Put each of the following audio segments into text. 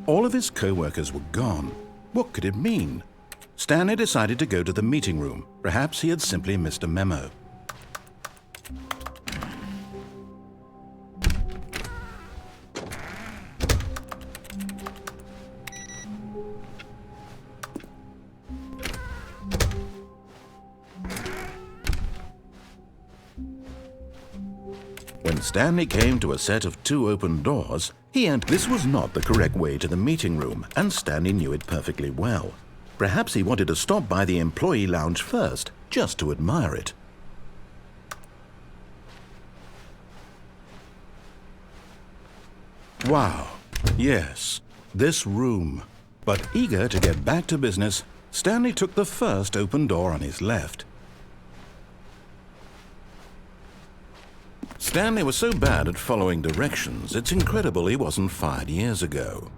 All of his co-workers were gone. What could it mean? Stanley decided to go to the meeting room. Perhaps he had simply missed a memo. When Stanley came to a set of 2 open doors, this was not the correct way to the meeting room, and Stanley knew it perfectly well. Perhaps he wanted to stop by the employee lounge first, just to admire it. Wow, yes, this room. But eager to get back to business, Stanley took the first open door on his left. Stanley was so bad at following directions, it's incredible he wasn't fired years ago.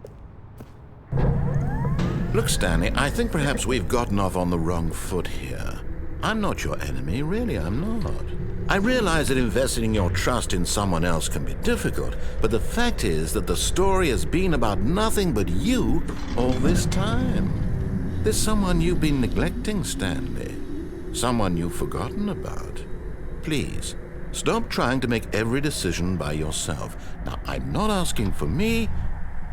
Look, Stanley, I think perhaps we've gotten off on the wrong foot here. I'm not your enemy, really, I'm not. I realize that investing your trust in someone else can be difficult, but the fact is that the story has been about nothing but you all this time. There's someone you've been neglecting, Stanley. Someone you've forgotten about. Please, stop trying to make every decision by yourself. Now, I'm not asking for me,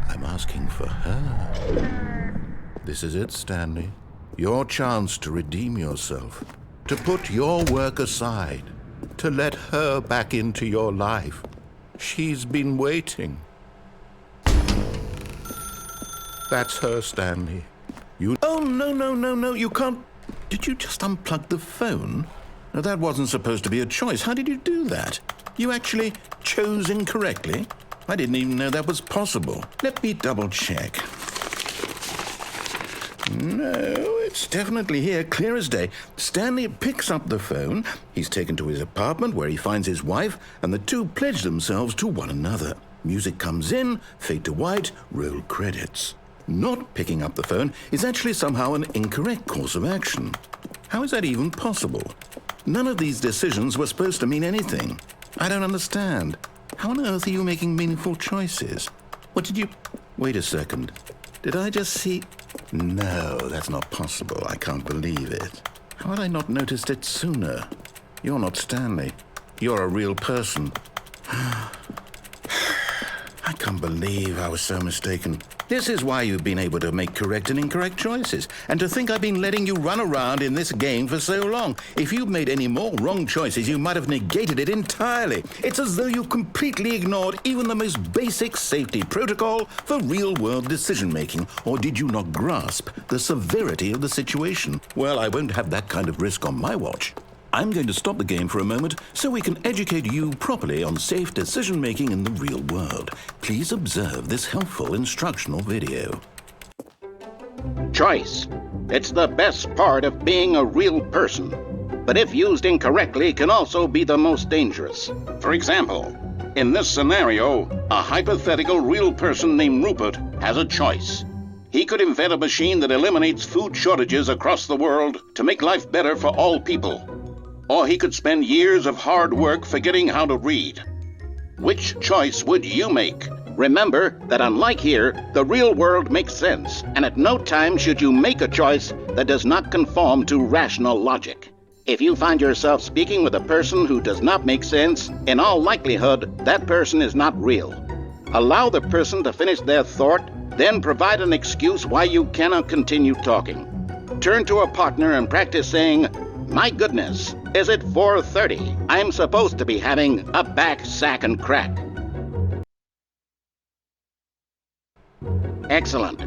I'm asking for her. This is it, Stanley. Your chance to redeem yourself, to put your work aside, to let her back into your life. She's been waiting. That's her, Stanley. Oh, no, you can't. Did you just unplug the phone? No, that wasn't supposed to be a choice. How did you do that? You actually chose incorrectly? I didn't even know that was possible. Let me double check. No, it's definitely here, clear as day. Stanley picks up the phone. He's taken to his apartment where he finds his wife, and the two pledge themselves to one another. Music comes in, fade to white, roll credits. Not picking up the phone is actually somehow an incorrect course of action. How is that even possible? None of these decisions were supposed to mean anything. I don't understand. How on earth are you making meaningful choices? What did you... Wait a second. Did I just see... No, that's not possible. I can't believe it. How had I not noticed it sooner? You're not Stanley. You're a real person. I can't believe I was so mistaken. This is why you've been able to make correct and incorrect choices. And to think I've been letting you run around in this game for so long. If you'd made any more wrong choices, you might have negated it entirely. It's as though you completely ignored even the most basic safety protocol for real-world decision-making. Or did you not grasp the severity of the situation? Well, I won't have that kind of risk on my watch. I'm going to stop the game for a moment so we can educate you properly on safe decision-making in the real world. Please observe this helpful instructional video. Choice. It's the best part of being a real person. But if used incorrectly, can also be the most dangerous. For example, in this scenario, a hypothetical real person named Rupert has a choice. He could invent a machine that eliminates food shortages across the world to make life better for all people. Or he could spend years of hard work forgetting how to read. Which choice would you make? Remember that unlike here, the real world makes sense, and at no time should you make a choice that does not conform to rational logic. If you find yourself speaking with a person who does not make sense, in all likelihood, that person is not real. Allow the person to finish their thought, then provide an excuse why you cannot continue talking. Turn to a partner and practice saying, "My goodness, is it 4:30? I'm supposed to be having a back, sack, and crack." Excellent.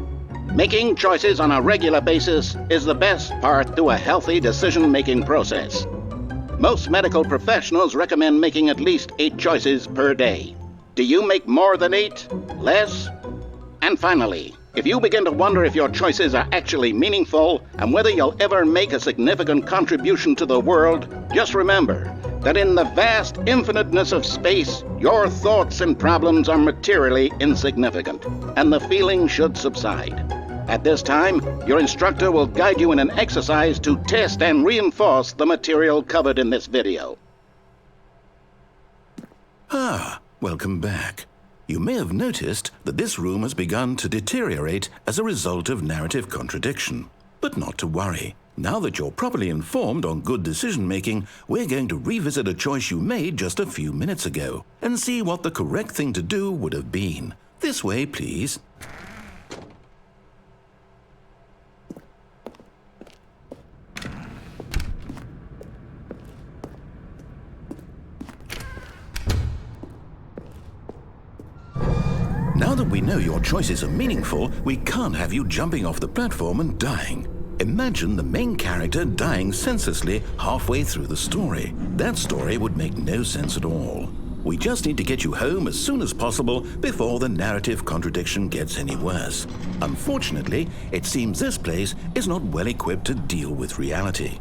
Making choices on a regular basis is the best part to a healthy decision-making process. Most medical professionals recommend making at least 8 choices per day. Do you make more than 8? Less? And finally, If you begin to wonder if your choices are actually meaningful and whether you'll ever make a significant contribution to the world, just remember that in the vast infiniteness of space, your thoughts and problems are materially insignificant, and the feeling should subside. At this time, your instructor will guide you in an exercise to test and reinforce the material covered in this video. Welcome back. You may have noticed that this room has begun to deteriorate as a result of narrative contradiction. But not to worry. Now that you're properly informed on good decision-making, we're going to revisit a choice you made just a few minutes ago and see what the correct thing to do would have been. This way, please. Now that we know your choices are meaningful, we can't have you jumping off the platform and dying. Imagine the main character dying senselessly halfway through the story. That story would make no sense at all. We just need to get you home as soon as possible before the narrative contradiction gets any worse. Unfortunately, it seems this place is not well equipped to deal with reality.